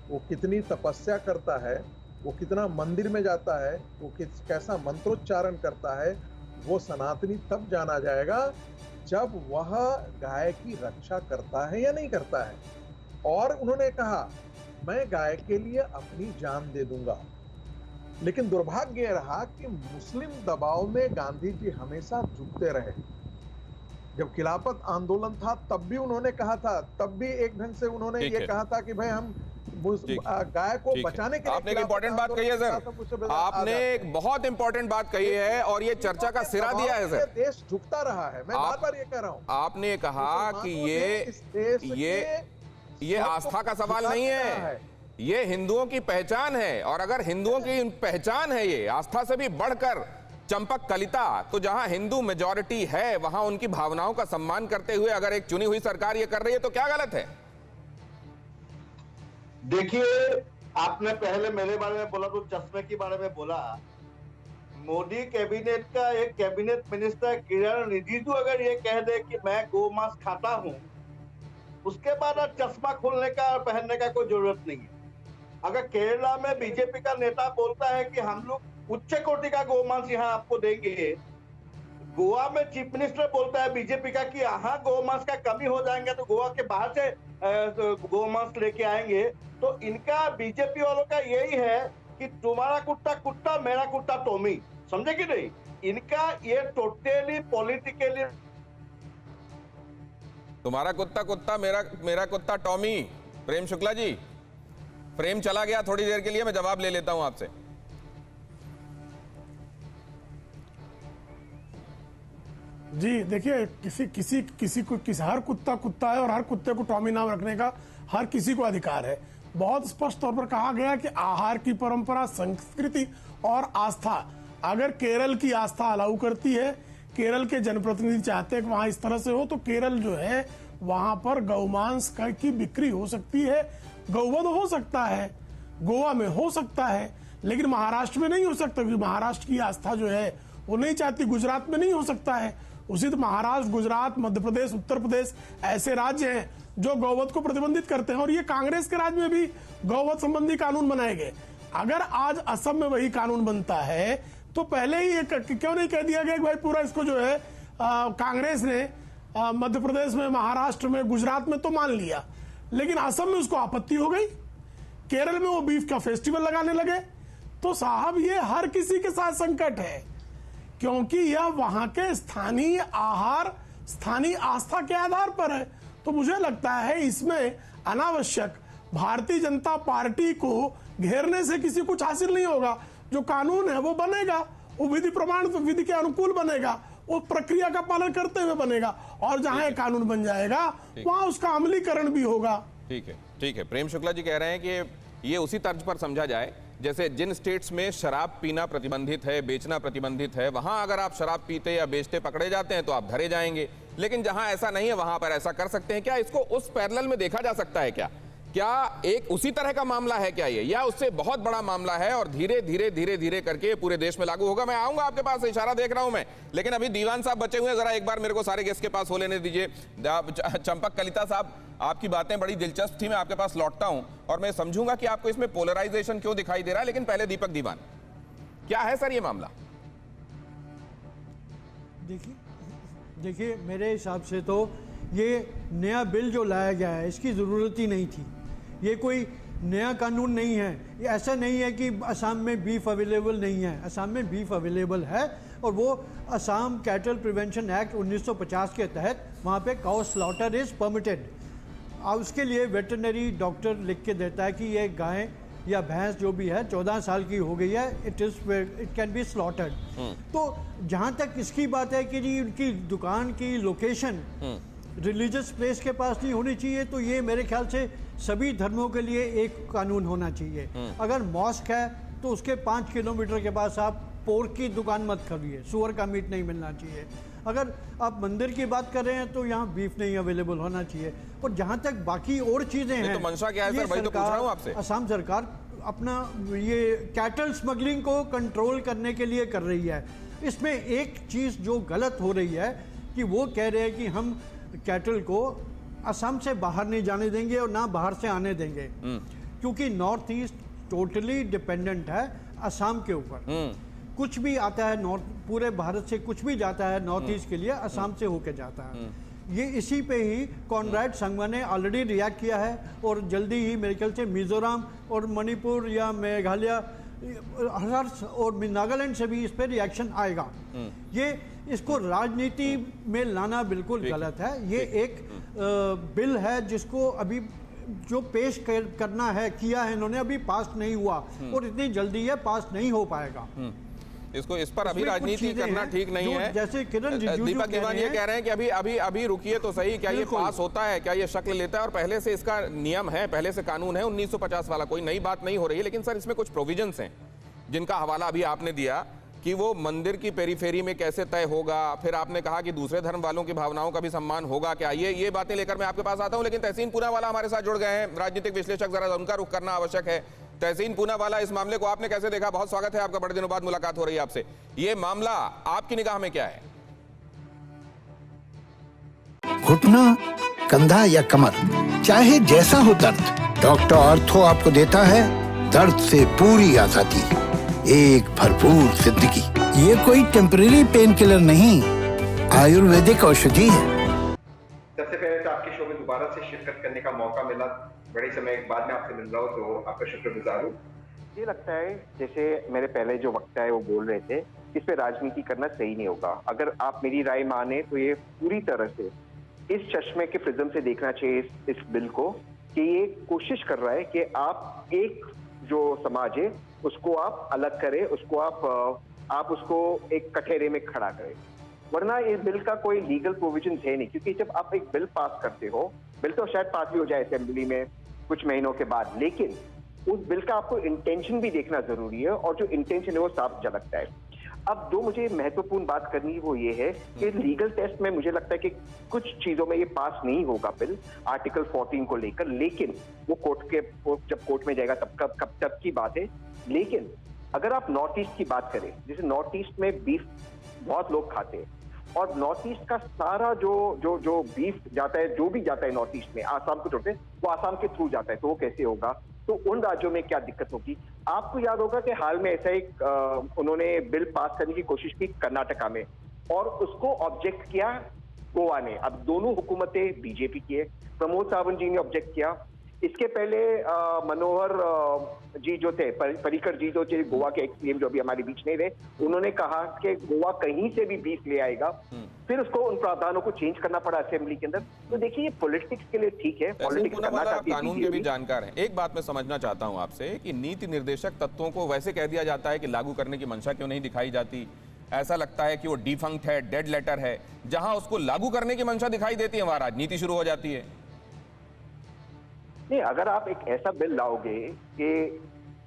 वो कितनी तपस्या करता है, वो कितना मंदिर में जाता है, वो कैसा मंत्रोच्चारण करता है। वो सनातनी तब जाना जाएगा जब वह गाय की रक्षा करता है या नहीं करता है। और उन्होंने कहा मैं गाय के लिए अपनी जान दे दूंगा। लेकिन दुर्भाग्य यह रहा कि मुस्लिम दबाव में गांधी जी हमेशा झुकते रहे। जब खिलाफत आंदोलन था तब भी उन्होंने कहा था, तब भी एक ढंग से उन्होंने ये कहा था कि भाई हम गाय को बचाने के लिए। आपने एक इंपॉर्टेंट बात कही है सर, आपने एक बहुत इंपॉर्टेंट बात कही है और ये चर्चा का सिरा दिया है सर। देश झुकता रहा है, मैं बार-बार ये कह रहा हूं। आपने कहा कि ये आस्था का सवाल नहीं है, ये हिंदुओं की पहचान है। और अगर हिंदुओं की पहचान है ये आस्था से भी बढ़कर चंपक कलिता, तो जहां हिंदू मेजॉरिटी है वहां उनकी भावनाओं का सम्मान करते हुए अगर एक चुनी हुई सरकार ये कर रही है तो क्या गलत है? देखिए, आपने पहले मेरे बारे में बोला तो चश्मे के बारे में बोला। मोदी कैबिनेट का एक कैबिनेट मिनिस्टर किरण रिजिजू अगर ये कह दे कि मैं गौ मांस खाता हूं, उसके बाद अब चश्मा खोलने का और पहनने का कोई जरूरत नहीं है। अगर केरला में बीजेपी का नेता बोलता है कि हम लोग उच्च कोटि का गौ मांस यहाँ आपको देंगे, गोवा में चीफ मिनिस्टर बोलता है बीजेपी का कि यहाँ गौ मांस का कमी हो जाएंगे तो गोवा के बाहर से गौ मांस लेके आएंगे, तो इनका बीजेपी वालों का यही है कि तुम्हारा कुत्ता कुत्ता, मेरा कुत्ता टॉमी, समझे कि नहीं? इनका ये टोटली पॉलिटिकली, तुम्हारा कुत्ता कुत्ता, मेरा कुत्ता टॉमी। प्रेम शुक्ला जी, प्रेम चला गया थोड़ी देर के लिए, मैं जवाब ले लेता हूं आपसे। जी देखिए, किसी को हर कुत्ता कुत्ता है और हर कुत्ते को टॉमी नाम रखने का हर किसी को अधिकार है। बहुत स्पष्ट तौर पर कहा गया कि आहार की परंपरा, संस्कृति और आस्था, अगर केरल की आस्था अलाउ करती है, केरल के जनप्रतिनिधि चाहते हैं कि वहां इस तरह से हो, तो केरल जो है वहां पर गौमांस की बिक्री हो सकती है, गौवध हो सकता है, गोवा में हो सकता है, लेकिन महाराष्ट्र में नहीं हो सकता, क्योंकि महाराष्ट्र की आस्था जो है वो नहीं चाहती। गुजरात में नहीं हो सकता है। उसी तो महाराष्ट्र, गुजरात, मध्य प्रदेश, उत्तर प्रदेश ऐसे राज्य हैं जो गौवध को प्रतिबंधित करते हैं, और ये कांग्रेस के राज्य में भी गौवध संबंधी कानून बनाए गए। अगर आज असम में वही कानून बनता है, तो पहले ही ये क्यों नहीं कह दिया गया कि भाई पूरा इसको जो है कांग्रेस ने मध्य प्रदेश में, महाराष्ट्र में, गुजरात में तो मान लिया, लेकिन असम में उसको आपत्ति हो गई, केरल में वो बीफ का फेस्टिवल लगाने लगे। तो साहब ये हर किसी के साथ संकट है, क्योंकि यह वहां के स्थानीय आहार, स्थानीय आस्था के आधार पर है। तो मुझे लगता है इसमें अनावश्यक भारतीय जनता पार्टी को घेरने से किसी कुछ हासिल नहीं होगा। जो कानून है वो बनेगा, वो विधि प्रमाण विधि के अनुकूल बनेगा, वो प्रक्रिया का पालन करते हुए बनेगा, और जहां ये कानून बन जाएगा वहां उसका अमलीकरण भी होगा। ठीक है, ठीक है। प्रेम शुक्ला जी कह रहे हैं कि ये उसी तर्ज पर समझा जाए जैसे जिन स्टेट्स में शराब पीना प्रतिबंधित है, बेचना प्रतिबंधित है, वहां अगर आप शराब पीते या बेचते पकड़े जाते हैं तो आप धरे जाएंगे, लेकिन जहां ऐसा नहीं है वहां पर ऐसा कर सकते हैं। क्या इसको उस पैरेलल में देखा जा सकता है? क्या एक उसी तरह का मामला है क्या ये, या उससे बहुत बड़ा मामला है और धीरे धीरे धीरे धीरे करके पूरे देश में लागू होगा? मैं आऊंगा आपके पास, इशारा देख रहा हूं मैं, लेकिन अभी दीवान साहब बचे हुए हैं, जरा एक बार मेरे को सारे गेस्ट के पास हो लेने दीजिए। चंपक कलिता साहब, आपकी बातें बड़ी दिलचस्प थी, मैं आपके पास लौटता हूं और मैं समझूंगा कि आपको इसमें पोलराइजेशन क्यों दिखाई दे रहा है, लेकिन पहले दीपक दीवान, क्या है सर ये मामला? देखिए मेरे हिसाब से तो ये नया बिल जो लाया गया है इसकी ज़रूरत ही नहीं थी। ये कोई नया कानून नहीं है। ये ऐसा नहीं है कि असम में बीफ अवेलेबल नहीं है, असम में बीफ अवेलेबल है, और वो असम कैटल प्रिवेंशन एक्ट 1950 के तहत वहाँ पे काउ स्लॉटर इज़ परमिटेड। उसके लिए वेटरनरी डॉक्टर लिख के देता है कि ये गाय या भैंस जो भी है 14 साल की हो गई है, इट कैन बी स्लॉटर्ड। तो जहाँ तक इसकी बात है कि जी उनकी दुकान की लोकेशन रिलीजियस प्लेस के पास नहीं होनी चाहिए, तो ये मेरे ख्याल से सभी धर्मों के लिए एक कानून होना चाहिए। अगर मॉस्क है तो उसके 5 किलोमीटर के पास आप पोर्क की दुकान मत करिए, सुअर का मीट नहीं मिलना चाहिए। अगर आप मंदिर की बात कर रहे हैं तो यहाँ बीफ नहीं अवेलेबल होना चाहिए। और जहाँ तक बाकी और चीज़ें हैं, तो मंशा क्या है सर, वही तो पूछ रहा हूँ आपसे। असम सरकार अपना ये कैटल स्मगलिंग को कंट्रोल करने के लिए कर रही है। इसमें एक चीज़ जो गलत हो रही है कि वो कह रहे हैं कि हम कैटल को असम से बाहर नहीं जाने देंगे और ना बाहर से आने देंगे, क्योंकि नॉर्थ ईस्ट टोटली डिपेंडेंट है असम के ऊपर। कुछ भी आता है नॉर्थ, पूरे भारत से कुछ भी जाता है नॉर्थ ईस्ट के लिए असम से होके जाता है। ये इसी पे ही कॉनराड संगमा ने ऑलरेडी रिएक्ट किया है, और जल्दी ही मेरे ख्याल से मिजोरम और मणिपुर या मेघालय और नागालैंड से भी इस पर रिएक्शन आएगा। ये इसको राजनीति में लाना बिल्कुल गलत है। ये एक बिल है जिसको अभी जो पेश करना है किया है इन्होंने, अभी पास नहीं हुआ और इतनी जल्दी ये पास नहीं हो पाएगा। इसको इस पर अभी राजनीति करना ठीक नहीं है। जैसे किरण रिजिजू दीपक दीवान ये कह रहे हैं कि अभी रुकिए तो सही, क्या ये पास होता है, क्या ये शक्ल लेता है? और पहले से इसका नियम है, पहले से कानून है 1950 वाला, कोई नई बात नहीं हो रही है। लेकिन सर इसमें कुछ प्रोविजंस हैं जिनका हवाला अभी आपने दिया कि वो मंदिर की पेरीफेरी में कैसे तय होगा, फिर आपने कहा कि दूसरे धर्म वालों की भावनाओं का भी सम्मान होगा क्या, ये बातें लेकर मैं आपके पास आता हूं। लेकिन तहसीन पूनावाला हमारे साथ जुड़ गए हैं, राजनीतिक विश्लेषक, जरा उनका रुख करना आवश्यक है। तहसीन पूनावाला, इस मामले को आपने कैसे देखा? बहुत स्वागत है आपका, बड़े दिनों बाद मुलाकात हो रही है आपसे। ये मामला आपकी निगाह में क्या है? घुटना, कंधा या कमर, चाहे जैसा हो दर्द, डॉक्टर ऑर्थो आपको देता है दर्द से पूरी आजादी, एक भरपूर जिंदगी। ये कोई टेम्परेरी पेन किलर नहीं, आयुर्वेदिक औषधि है। सबसे पहले तो आपके शो में दोबारा से शिरकत करने का मौका मिला, बड़े समय के बाद में आपसे मिल रहा हूँ, तो आपका शुक्रगुजार हूँ। ये लगता है जैसे मेरे पहले जो वक्ता है वो बोल रहे थे, इस पे राजनीति करना सही नहीं होगा। अगर आप मेरी राय माने तो ये पूरी तरह से इस चश्मे के प्रिज्म से देखना चाहिए इस बिल को, कि ये कोशिश कर रहा है कि आप एक जो समाज है उसको आप अलग करें, उसको आप उसको एक कठेरे में खड़ा करें। वरना इस बिल का कोई लीगल प्रोविजन है नहीं, क्योंकि जब आप एक बिल पास करते हो, बिल तो शायद पास भी हो जाए असेंबली में कुछ महीनों के बाद, लेकिन उस बिल का आपको इंटेंशन भी देखना जरूरी है, और जो इंटेंशन है वो साफ झलकता है। अब जो मुझे महत्वपूर्ण बात करनी है वो ये है कि लीगल टेस्ट में मुझे लगता है कि कुछ चीजों में ये पास नहीं होगा बिल, आर्टिकल 14 को लेकर, लेकिन वो जब कोर्ट में जाएगा कब तक की बात है। लेकिन अगर आप नॉर्थ ईस्ट की बात करें, जैसे नॉर्थ ईस्ट में बीफ बहुत लोग खाते हैं, और नॉर्थ ईस्ट का सारा जो बीफ जाता है, जो भी जाता है नॉर्थ ईस्ट में, आसाम को छोड़ते वो आसाम के थ्रू जाता है, तो वो कैसे होगा? तो उन राज्यों में क्या दिक्कत होगी? आपको याद होगा कि हाल में ऐसा एक उन्होंने बिल पास करने की कोशिश की कर्नाटका में, और उसको ऑब्जेक्ट किया गोवा ने। अब दोनों हुकूमतें बीजेपी की है, प्रमोद सावंत जी ने ऑब्जेक्ट किया। इसके पहले मनोहर जी जो थे, पर्रिकर जी जो थे, गोवा के एक्स सीएम जो अभी हमारे बीच नहीं रहे, उन्होंने कहा कि गोवा कहीं से भी बीफ ले आएगा। फिर उसको उन प्रावधानों को चेंज करना पड़ा असेंबली के अंदर। तो देखिए ये पॉलिटिक्स के लिए ठीक है, पॉलिटिक्स करना चाहती है। कानून के भी जानकार हैं। एक बात मैं समझना चाहता हूं आपसे कि नीति निर्देशक तत्वों को वैसे कह दिया जाता है कि लागू करने की मंशा क्यों नहीं दिखाई जाती। ऐसा लगता है कि वो डिफंक्ट है, डेड लेटर है। जहां उसको लागू करने की मंशा दिखाई देती है वहां राजनीति शुरू हो जाती है। नहीं, अगर आप एक ऐसा बिल लाओगे कि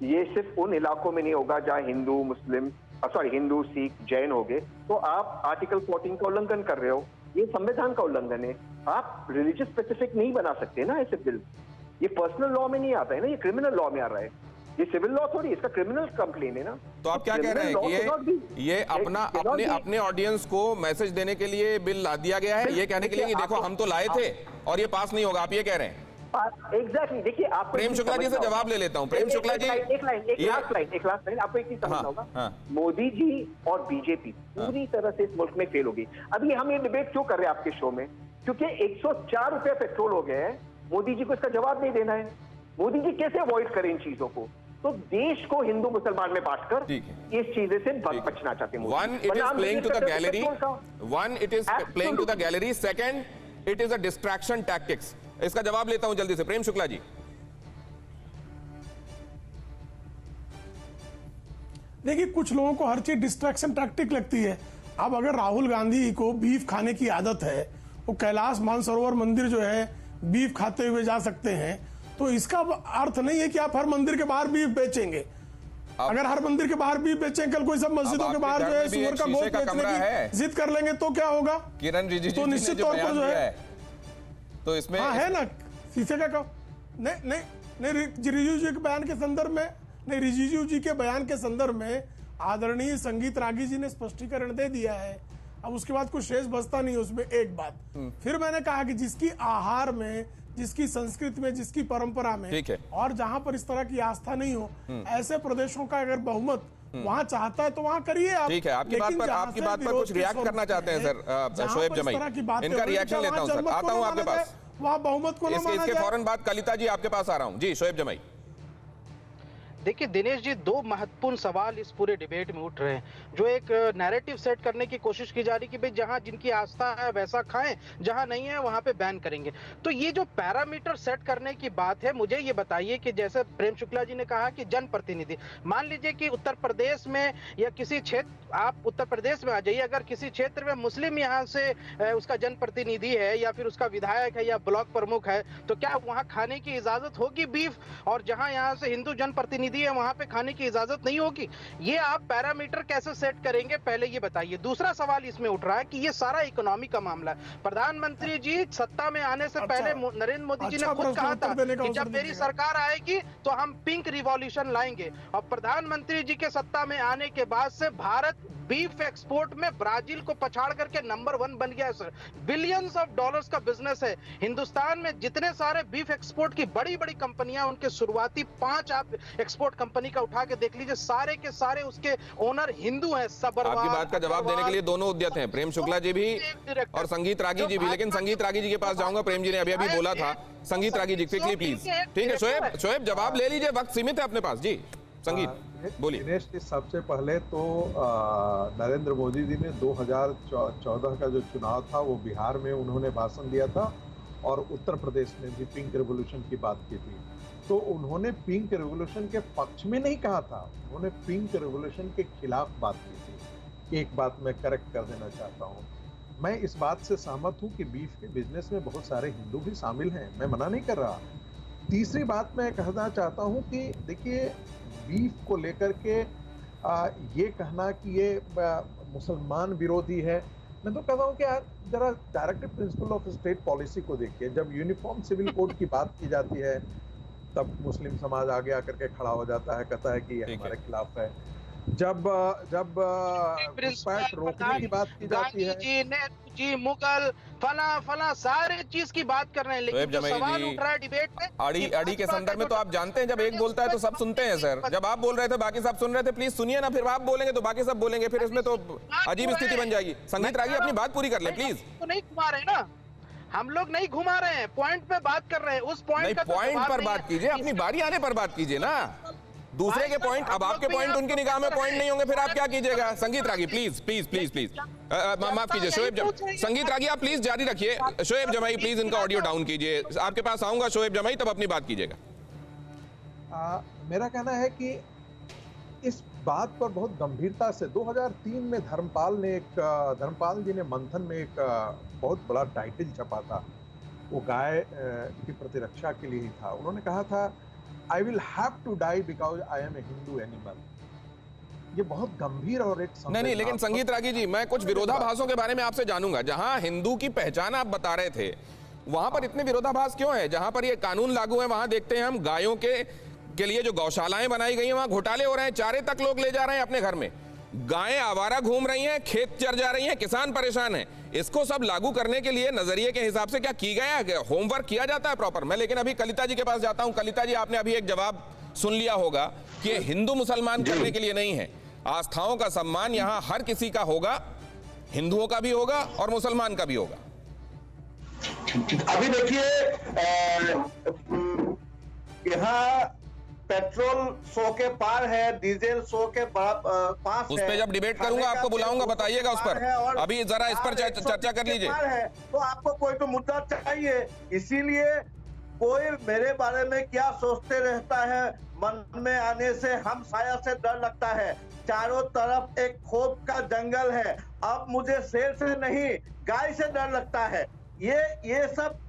ये सिर्फ उन इलाकों में नहीं होगा जहां हिंदू मुस्लिम हिंदू सिख जैन होंगे, तो आप आर्टिकल 14 का उल्लंघन कर रहे हो। ये संविधान का उल्लंघन है। आप रिलीजियस स्पेसिफिक नहीं बना सकते ना ऐसे बिल। ये पर्सनल लॉ में नहीं आता है ना, ये क्रिमिनल लॉ में आ रहा है। ये सिविल लॉ थोड़ी, इसका क्रिमिनल कंप्लेन है ना। तो आप क्या कह रहे हैं कि ये अपने ऑडियंस को मैसेज देने के लिए बिल ला दिया गया है, ये कहने के लिए कि देखो हम तो लाए थे और ये पास नहीं होगा, आप ये कह रहे हैं? एग्जैक्टली। देखिए आप प्रेम शुक्ला जी से जवाब ले लेता हूं। प्रेम शुक्ला जी, एक लास्ट लाइन आपको एक चीज समझना होगा। मोदी जी और बीजेपी पूरी तरह से इस मुल्क में फेल होगी। अभी हम ये डिबेट क्यों कर रहे हैं आपके शो में? क्योंकि 104 रुपए पेट्रोल हो गए हैं। मोदी जी को इसका जवाब नहीं देना है। मोदी जी कैसे अवॉइड करें इन चीजों को? तो देश को हिंदू मुसलमान में बांटकर इस चीजें से बचना चाहते हैं। One, it is playing to the gallery. One, it is playing to the gallery. Second, it is a distraction tactics. इसका जवाब लेता हूं जल्दी से, प्रेम शुक्ला जी। देखिए, कुछ लोगों को हर चीज डिस्ट्रैक्शन टैक्टिक लगती है। अब अगर राहुल गांधी को बीफ खाने की आदत है, वो कैलाश मानसरोवर मंदिर जो है बीफ खाते हुए जा सकते हैं, तो इसका अर्थ नहीं है कि आप हर मंदिर के बाहर बीफ बेचेंगे। अगर हर मंदिर के बाहर बीफ बेचेंगे, कल कोई सब मस्जिदों के बाहर जो है सुअर का गोश्त बेचने की जिद कर लेंगे तो क्या होगा? किरण रिजिजू तो निश्चित तौर पर जो है तो इसमें है ना, शीशे का नहीं रिजिजू जी के बयान के संदर्भ में, नहीं रिजिजू जी के बयान के संदर्भ में आदरणीय संगीत रागी जी ने स्पष्टीकरण दे दिया है। अब उसके बाद कुछ शेष बचता नहीं उसमें। एक बात फिर मैंने कहा कि जिसकी आहार में, जिसकी संस्कृति में, जिसकी परंपरा में, और जहां पर इस तरह की आस्था नहीं हो, ऐसे प्रदेशों का अगर बहुमत वहां चाहता है तो वहां करिए आप। ठीक है, आपकी बात पर कुछ रिएक्ट करना चाहते हैं सर शोएब जमई, इनका रिएक्शन लेता हूं सर, आता हूं आपके पास। वहां बहुमत को इसके फौरन बाद कलिता जी आपके पास आ रहा हूं। जी शोएब जमई। देखिए दिनेश जी, दो महत्वपूर्ण सवाल इस पूरे डिबेट में उठ रहे हैं। जो एक नैरेटिव सेट करने की कोशिश की जा रही कि भाई जहां जिनकी आस्था है वैसा खाएं, जहां नहीं है वहां पे बैन करेंगे। तो ये जो पैरामीटर सेट करने की बात है, मुझे ये बताइए कि जैसे प्रेम शुक्ला जी ने कहा कि जनप्रतिनिधि, मान लीजिए कि उत्तर प्रदेश में या किसी क्षेत्र, आप उत्तर प्रदेश में आ जाइए, अगर किसी क्षेत्र में मुस्लिम यहाँ से उसका जनप्रतिनिधि है या फिर उसका विधायक है या ब्लॉक प्रमुख है, तो क्या वहां खाने की इजाजत होगी बीफ? और जहां यहाँ से हिंदू जनप्रतिनिधि है वहां पे खाने की इजाजत नहीं होगी? ये आप पैरामीटर कैसे सेट करेंगे, पहले ये बताइए। दूसरा सवाल इसमें उठ रहा है कि ये सारा इकोनॉमी का मामला है। प्रधानमंत्री जी सत्ता में आने से पहले नरेंद्र मोदी जी ने खुद कहा था कि जब मेरी सरकार आएगी तो हम पिंक रिवॉल्यूशन लाएंगे, और प्रधानमंत्री जी के सत्ता में आने के बाद से भारत बीफ एक्सपोर्ट में ब्राजील को पछाड़ करके नंबर 1 बन गया है सर। बिलियंस ऑफ डॉलर्स का बिजनेस है हिंदुस्तान में। जितने सारे बीफ एक्सपोर्ट की बड़ी बड़ी कंपनियां, उनके शुरुआती 5 आप एक्सपोर्ट कंपनी का उठा के देख लीजिए, सारे के सारे उसके ओनर हिंदू हैं। सबरवाल, आपकी बात का जवाब देने के लिए दोनों उद्यत हैं, प्रेम शुक्ला जी भी और संगीत रागी जी भी। लेकिन संगीत रागी जी के पास जाऊंगा, प्रेम जी ने अभी बोला था। संगीत रागी जी क्विकली प्लीज। ठीक है शोएब जवाब ले लीजिए, वक्त सीमित है अपने पास। जी संगीत बोलिए। दिनेश जी, सबसे पहले तो नरेंद्र मोदी जी ने 2014 का जो चुनाव था वो बिहार में उन्होंने भाषण दिया था, और उत्तर प्रदेश में भी पिंक रेवोल्यूशन की बात की थी। तो उन्होंने पिंक रेवोल्यूशन के पक्ष में नहीं कहा था, उन्होंने पिंक रेवोल्यूशन के खिलाफ बात की थी। एक बात मैं करेक्ट कर देना चाहता हूँ, मैं इस बात से सहमत हूँ कि बीफ के बिजनेस में बहुत सारे हिंदू भी शामिल हैं, मैं मना नहीं कर रहा। तीसरी बात मैं कहना चाहता हूँ कि देखिए, बीफ को लेकर के ये कहना कि ये मुसलमान विरोधी है, मैं तो कहता हूँ कि यार जरा directive principle of state policy को देखिए। जब यूनिफॉर्म सिविल कोड की बात की जाती है तब मुस्लिम समाज आगे आकर के खड़ा हो जाता है, कहता है कि ये हमारे खिलाफ है। जब जब घुसपैठ रोकने की बात की जाती है, जी, नेहरू जी, मुगल, फला सारे चीज की बात कर रहे हैं, लेकिन जो सवाल उठ रहा है डिबेट में अड़ी के संदर्भ में तो आप जानते हैं, जब एक बोलता है तो सब सुनते हैं सर। जब आप बोल रहे थे बाकी सब सुन रहे थे, प्लीज सुनिए ना, फिर आप बोलेंगे तो बाकी सब बोलेंगे, फिर इसमें तो अजीब स्थिति बन जाएगी। संगीत रागी अपनी बात पूरी कर ले प्लीज। तो नहीं घुमा रहे ना, हम लोग नहीं घुमा रहे हैं, पॉइंट पे बात कर रहे हैं, उस पॉइंट का पॉइंट पर बात कीजिए, अपनी बारी आने पर बात कीजिए ना। दूसरे के पॉइंट, अब आपके पॉइंट उनकी निगाह में पॉइंट नहीं होंगे, फिर आप क्या कीजिएगा? संगीत रागी प्लीज प्लीज प्लीज प्लीज, माफ कीजिए शोएब संगीत रागी आप प्लीज जारी रखिए। शोएब जमाई प्लीज इनका ऑडियो डाउन कीजिए, आपके पास आऊंगा शोएब जमाई, तब अपनी बात कीजिएगा। मेरा कहना है कि इस बात पर बहुत गंभीरता से 2003 में धर्मपाल जी ने मंथन में एक बहुत बड़ा टाइटल छपा था, वो गाय की प्रतिरक्षा के लिए ही था। उन्होंने कहा था, I will have to die because I am a Hindu animal। ये बहुत गंभीर और एक नहीं, लेकिन संगीत रागी जी, मैं कुछ विरोधाभासों के बारे में आपसे जानूंगा। जहां हिंदू की पहचान आप बता रहे थे, वहां पर इतने विरोधाभास क्यों है? जहां पर ये कानून लागू है, वहां देखते हैं हम गायों के लिए जो गौशालाएं बनाई गई हैं, वहां घोटाले हो रहे हैं, चारे तक लोग ले जा रहे हैं अपने घर में, गायें आवारा घूम रही हैं, खेत चर जा रही हैं, किसान परेशान हैं। इसको सब लागू करने के लिए नजरिए के हिसाब से क्या की गया है? होमवर्क किया जाता है प्रॉपर? मैं लेकिन अभी कलिता जी के पास जाता हूं। कलिता जी, आपने अभी एक जवाब सुन लिया होगा कि हिंदू मुसलमान करने के लिए नहीं है, आस्थाओं का सम्मान यहां हर किसी का होगा, हिंदुओं का भी होगा और मुसलमान का भी होगा। अभी देखिए, यहाँ पेट्रोल 100 के पार है, डीजल 100 के पास उस पे जब डिबेट करूंगा आपको बुलाऊंगा, बताइएगा उस पर। अभी जरा इस पर चर्चा कर लीजिए। तो आपको कोई तो मुद्दा चाहिए, इसीलिए कोई मेरे बारे में क्या सोचते रहता है, मन में आने से हम साया से डर लगता है। चारों तरफ एक खोप का जंगल है, अब मुझे शेर से नहीं गाय से डर लगता है। ये सब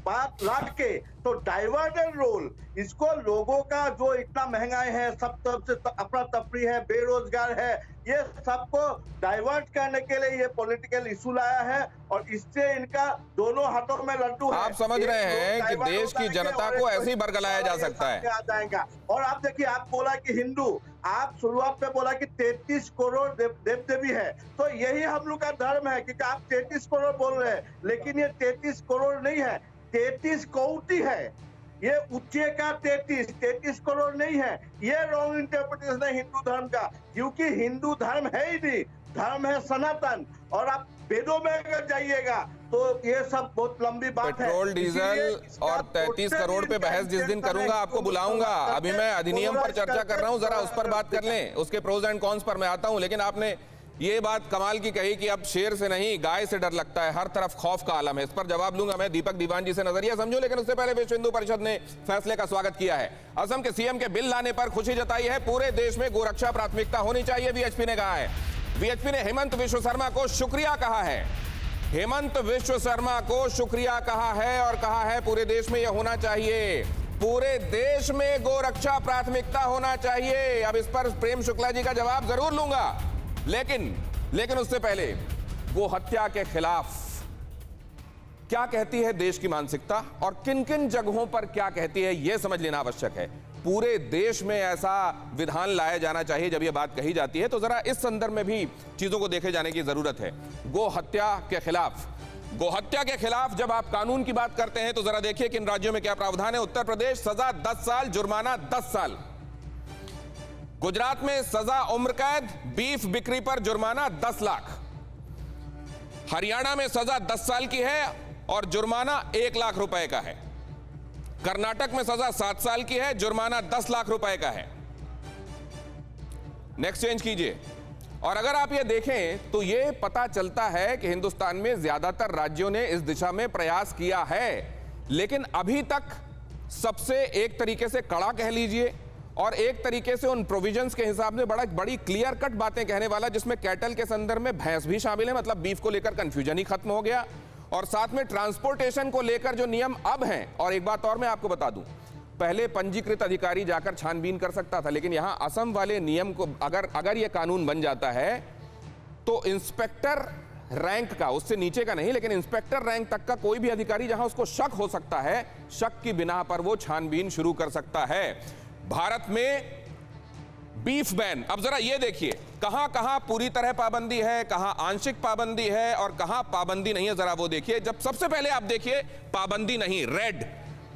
बात लाद के तो डाइवर्जन रोल, इसको लोगों का जो इतना महंगाई है, सब तरफ से अफरा तफरी है, बेरोजगार है, ये सबको डाइवर्ट करने के लिए ये पॉलिटिकल इशू लाया है और इससे इनका दोनों हाथों में लड्डू है। आप समझ रहे हैं कि देश की जनता को ऐसे ही बरगलाया जा सकता है। आ जाएगा। और आप देखिए, आप बोला कि हिंदू, आप शुरुआत में बोला कि 33 करोड़ देव देवी है, तो यही हम लोग का धर्म है, क्योंकि आप 33 करोड़ बोल रहे हैं, लेकिन ये 33 करोड़ नहीं है, 33 कोटि है। ये उच्चे का 33 करोड़ नहीं है। ये रॉन्ग इंटरप्रिटेशन है हिंदू धर्म का, क्योंकि हिंदू धर्म है ही नहीं, धर्म है सनातन। और आप वेदों में अगर जाइएगा तो ये सब बहुत लंबी बात है। पेट्रोल, डीजल और 33 करोड़ पे बहस जिस दिन करूंगा आपको बुलाऊंगा। अभी मैं अधिनियम पर चर्चा कर रहा हूं, जरा उस पर बात कर लें, उसके प्रोज एंड कॉन्स पर मैं आता हूं। लेकिन आपने ये बात कमाल की कही कि अब शेर से नहीं गाय से डर लगता है, हर तरफ खौफ का आलम है। इस पर जवाब लूंगा मैं दीपक दीवान जी से, नजरिया समझो। लेकिन उससे पहले विश्व हिंदू परिषद ने फैसले का स्वागत किया है। असम के सीएम के बिल लाने पर खुशी जताई है। पूरे देश में गोरक्षा प्राथमिकता होनी चाहिए, वीएचपी ने कहा है। वीएचपी ने हेमंत विश्व शर्मा को शुक्रिया कहा है। हेमंत विश्व शर्मा को शुक्रिया कहा है और कहा है पूरे देश में यह होना चाहिए, पूरे देश में गोरक्षा प्राथमिकता होना चाहिए। अब इस पर प्रेम शुक्ला जी का जवाब जरूर लूंगा, लेकिन उससे पहले गो हत्या के खिलाफ क्या कहती है देश की मानसिकता और किन किन जगहों पर क्या कहती है, यह समझ लेना आवश्यक है। पूरे देश में ऐसा विधान लाया जाना चाहिए जब यह बात कही जाती है, तो जरा इस संदर्भ में भी चीजों को देखे जाने की जरूरत है। गो हत्या के खिलाफ जब आप कानून की बात करते हैं तो जरा देखिए किन राज्यों में क्या प्रावधान है। उत्तर प्रदेश सजा 10 साल, जुर्माना 10 साल। गुजरात में सजा उम्र कैद, बीफ बिक्री पर जुर्माना 10 लाख। हरियाणा में सजा 10 साल की है और जुर्माना 1 लाख रुपए का है। कर्नाटक में सजा 7 साल की है, जुर्माना 10 लाख रुपए का है। नेक्स्ट चेंज कीजिए। और अगर आप ये देखें तो ये पता चलता है कि हिंदुस्तान में ज्यादातर राज्यों ने इस दिशा में प्रयास किया है, लेकिन अभी तक सबसे एक तरीके से कड़ा कह लीजिए और एक तरीके से उन प्रोविजंस के हिसाब से बड़ी क्लियर कट बातें कहने वाला, जिसमें कैटल के संदर्भ में भैंस भी शामिल है, मतलब बीफ को लेकर कंफ्यूजन ही खत्म हो गया। और साथ में ट्रांसपोर्टेशन को लेकर जो नियम अब हैं, और एक बात और मैं आपको बता दूं, पहले पंजीकृत अधिकारी जाकर छानबीन कर सकता था, लेकिन यहां असम वाले नियम को अगर यह कानून बन जाता है तो इंस्पेक्टर रैंक का, उससे नीचे का नहीं, लेकिन इंस्पेक्टर रैंक तक का कोई भी अधिकारी जहां उसको शक हो सकता है, शक की बिना पर वो छानबीन शुरू कर सकता है। भारत में बीफ बैन। अब जरा ये देखिए कहां कहां पूरी तरह पाबंदी है, कहां आंशिक पाबंदी है और कहां पाबंदी नहीं है, जरा वो देखिए। जब सबसे पहले आप देखिए पाबंदी नहीं, रेड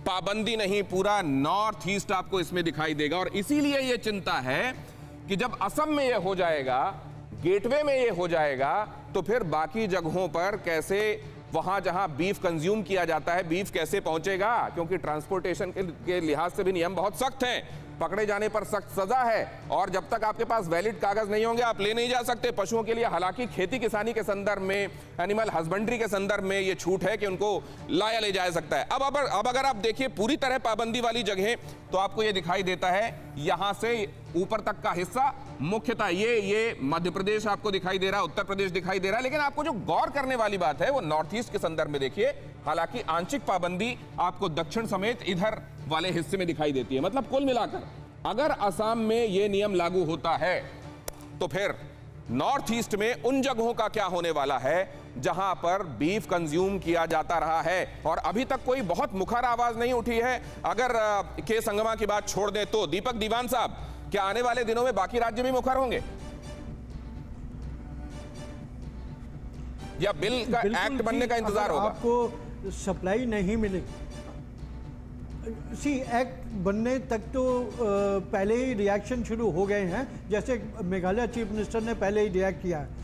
पाबंदी नहीं, पूरा नॉर्थ ईस्ट आपको इसमें दिखाई देगा। और इसीलिए यह चिंता है कि जब असम में यह हो जाएगा, गेटवे में यह हो जाएगा, तो फिर बाकी जगहों पर कैसे, वहां जहां बीफ कंज्यूम किया जाता है, बीफ कैसे पहुंचेगा? क्योंकि ट्रांसपोर्टेशन के लिहाज से भी नियम बहुत सख्त हैं। पकड़े जाने पर सख्त सजा है और जब तक आपके पास वैलिड कागज नहीं होंगे आप ले नहीं जा सकते पशुओं के लिए। हालांकि खेती किसानी के संदर्भ में, एनिमल हस्बेंड्री के संदर्भ में ये छूट है कि उनको लाया ले जा सकता है। अब अगर आप देखिए पूरी तरह पाबंदी वाली जगह, तो आपको ये दिखाई देता है यहां से ऊपर तक का हिस्सा मुख्यतः ये मध्य प्रदेश आपको दिखाई दे रहा है, उत्तर प्रदेश दिखाई दे रहा है। लेकिन आपको जो गौर करने वाली बात है वो नॉर्थ ईस्ट के संदर्भ में देखिए। हालांकि आंशिक पाबंदी आपको दक्षिण समेत इधर वाले हिस्से में दिखाई देती है। मतलब कुल मिलाकर अगर असम में यह नियम लागू होता है तो फिर नॉर्थ ईस्ट में उन जगहों का क्या होने वाला है जहां पर बीफ कंज्यूम किया जाता रहा है। और अभी तक कोई बहुत मुखर आवाज नहीं उठी है। अगर के संगमा की बात छोड़ दें तो दीपक दीवान साहब, क्या आने वाले दिनों में बाकी राज्य भी मुखर होंगे या बिल का एक्ट बनने का इंतजार होगा? आपको सप्लाई नहीं मिलेगी। एक्ट बनने तक तो पहले ही रिएक्शन शुरू हो गए हैं। जैसे मेघालय चीफ मिनिस्टर ने पहले ही रिएक्ट किया है।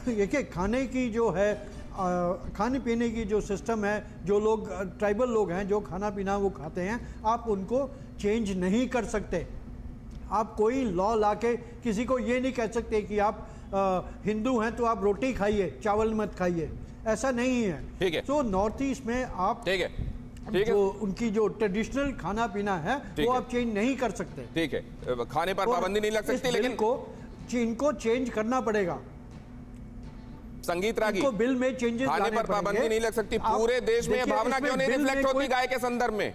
देखिए खाने की जो है, खाने पीने की जो सिस्टम है, जो लोग ट्राइबल लोग हैं जो खाना पीना वो खाते हैं, आप उनको चेंज नहीं कर सकते। आप कोई लॉ लाके किसी को ये नहीं कह सकते कि आप हिंदू हैं तो आप रोटी खाइए, चावल मत खाइए, ऐसा नहीं है। ठीक है। तो नॉर्थ ईस्ट में आप ठीक है, जो उनकी जो ट्रेडिशनल खाना पीना है वो आप चेंज नहीं कर सकते। ठीक है, खाने पर पाबंदी नहीं लग सकती, लेकिन इनको चेंज करना पड़ेगा। संगीत रागी को बिल में चेंजेस खाने पर पाबंदी नहीं लग सकती। पूरे देश में भावना क्यों नहीं रिफ्लेक्ट होती गाय के संदर्भ में?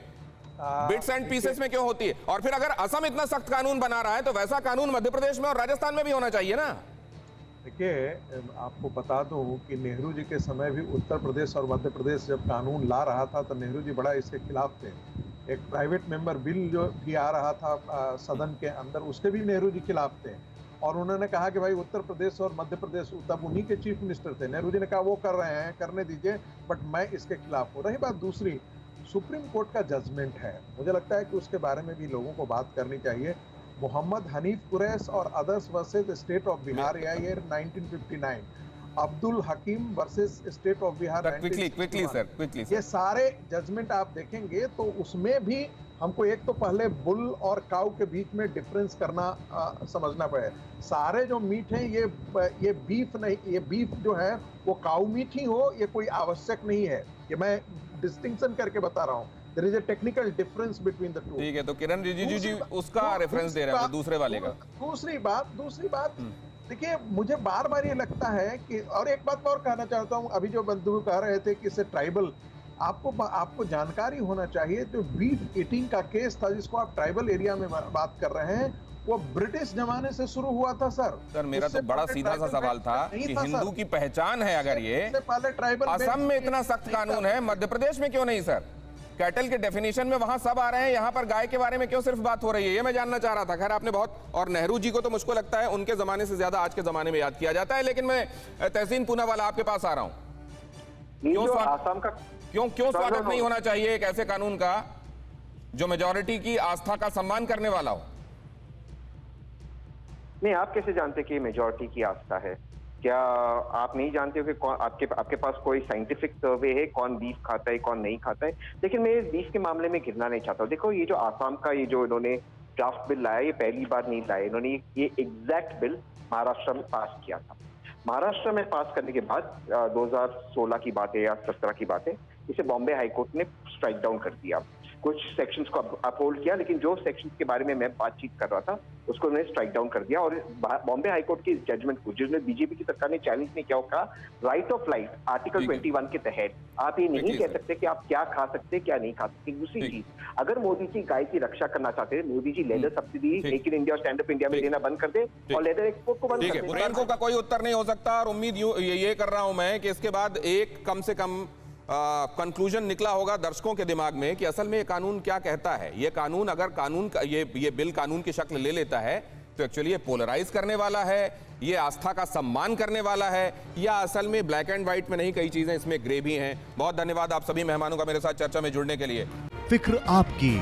बिट्स एंड पीसेस में क्यों होती है? और फिर अगर असम इतना सख्त कानून बना रहा है तो वैसा कानून मध्य प्रदेश में और राजस्थान में भी होना चाहिए ना। देखिए, आपको बता दूं कि नेहरू जी के समय भी उत्तर प्रदेश और मध्य प्रदेश जब कानून ला रहा था तो नेहरू जी बड़ा इसके खिलाफ थे। एक प्राइवेट मेंबर बिल जो भी आ रहा था सदन के अंदर, उसके भी नेहरू जी खिलाफ थे। और उन्होंने कहा कि भाई उत्तर प्रदेश और मध्य प्रदेश, तब उन्हीं के चीफ मिनिस्टर थे, नेहरू जी ने कहा वो कर रहे हैं, करने दीजिए, बट मैं इसके खिलाफ हूँ। रही बात दूसरी, सुप्रीम कोर्ट का जजमेंट है, मुझे लगता है कि उसके बारे में भी लोगों को बात करनी चाहिए। मोहम्मद हनीफ कुरैश और others versus state of Bihar year 1959, Abdul Hakim versus state of Bihar. Quickly sir. ये सारे जजमेंट आप देखेंगे तो उसमें भी हमको एक तो पहले बुल और काऊ के बीच में डिफरेंस करना समझना पड़े। सारे जो मीट हैं ये बीफ नहीं, ये बीफ जो है वो काऊ मीट ही हो, ये कोई आवश्यक नहीं है। ये मैं डिस्टिंक्शन करके बता रहा हूँ। There is a technical difference between the two. ठीक है, तो किरण रिजिजू जी उसका रेफरेंस दे रहे हैं दूसरे वाले का। दूसरी बात देखिए, मुझे बार बार ये लगता है कि, और एक बात और कहना चाहता हूँ, अभी जो बंधु कह रहे थे कि इससे ट्राइबल, आपको जानकारी होना चाहिए। जो बीफ ईटिंग का केस था जिसको आप ट्राइबल एरिया में बात कर रहे हैं, वो ब्रिटिश जमाने से शुरू हुआ था सर। मेरा तो बड़ा सीधा सा सवाल था कि हिंदू की पहचान है अगर ये, पहले ट्राइबल, असम में इतना सख्त कानून है, मध्य प्रदेश में क्यों नहीं सर? कैटल के डेफिनेशन में वहां सब आ रहे हैं, यहाँ पर गाय के बारे में क्यों सिर्फ बात हो रही है? ये मैं जानना चाह रहा था। खैर आपने बहुत, और नेहरू जी को तो मुझको लगता है उनके जमाने से ज्यादा आज के जमाने में याद किया जाता है। लेकिन मैं तहसीन पूनावाला आपके पास आ रहा हूँ, क्यों स्वागत नहीं होना चाहिए एक ऐसे कानून का जो मेजॉरिटी की आस्था का सम्मान करने वाला हो? नहीं, आप कैसे जानते कि मेजॉरिटी की आस्था है? क्या आप नहीं जानते हो कि कौन, आपके पास कोई साइंटिफिक सर्वे है कौन बीफ खाता है कौन नहीं खाता है? लेकिन मैं बीफ के मामले में गिरना नहीं चाहता हूँ। देखो, ये जो आसाम का ये जो इन्होंने ड्राफ्ट बिल लाया, ये पहली बार नहीं लाया। इन्होंने ये एग्जैक्ट बिल महाराष्ट्र में पास किया था। महाराष्ट्र में पास करने के बाद 2016 की बात है या 17 की बात है, इसे बॉम्बे हाईकोर्ट ने स्ट्राइक डाउन कर दिया। कुछ सेक्शंस को अपहोल्ड किया, लेकिन जो सेक्शंस के बारे में मैं बातचीत कर रहा था उसको उन्होंने स्ट्राइक डाउन कर दिया। और बॉम्बे हाईकोर्ट की जजमेंट को, जिसमें बीजेपी की सरकार ने चैलेंज नहीं किया, कहा राइट ऑफ लाइफ आर्टिकल 21 के तहत आप ये नहीं कह सकते कि आप क्या खा सकते क्या नहीं खा सकते। दूसरी चीज, अगर मोदी जी गाय की रक्षा करना चाहते हैं, Modi ji leather subsidy make in India और स्टैंड अप इंडिया में देना बंद कर दे और लेदर एक्सपोर्ट को बंद कर दे। पुरेनको का कोई उत्तर नहीं हो सकता, और उम्मीद ये कर रहा हूं मैं कि इसके बाद एक कम से कम कंक्लूजन निकला होगा दर्शकों के दिमाग में कि असल में ये कानून क्या कहता है। ये कानून, अगर कानून का ये बिल कानून की शक्ल ले लेता है तो एक्चुअली ये पोलराइज करने वाला है, ये आस्था का सम्मान करने वाला है, या असल में ब्लैक एंड व्हाइट में नहीं, कई चीजें इसमें ग्रे भी हैं। बहुत धन्यवाद आप सभी मेहमानों का मेरे साथ चर्चा में जुड़ने के लिए। फिक्र आपकी,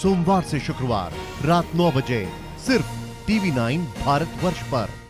सोमवार से शुक्रवार रात 9 बजे सिर्फ TV9 भारतवर्ष पर।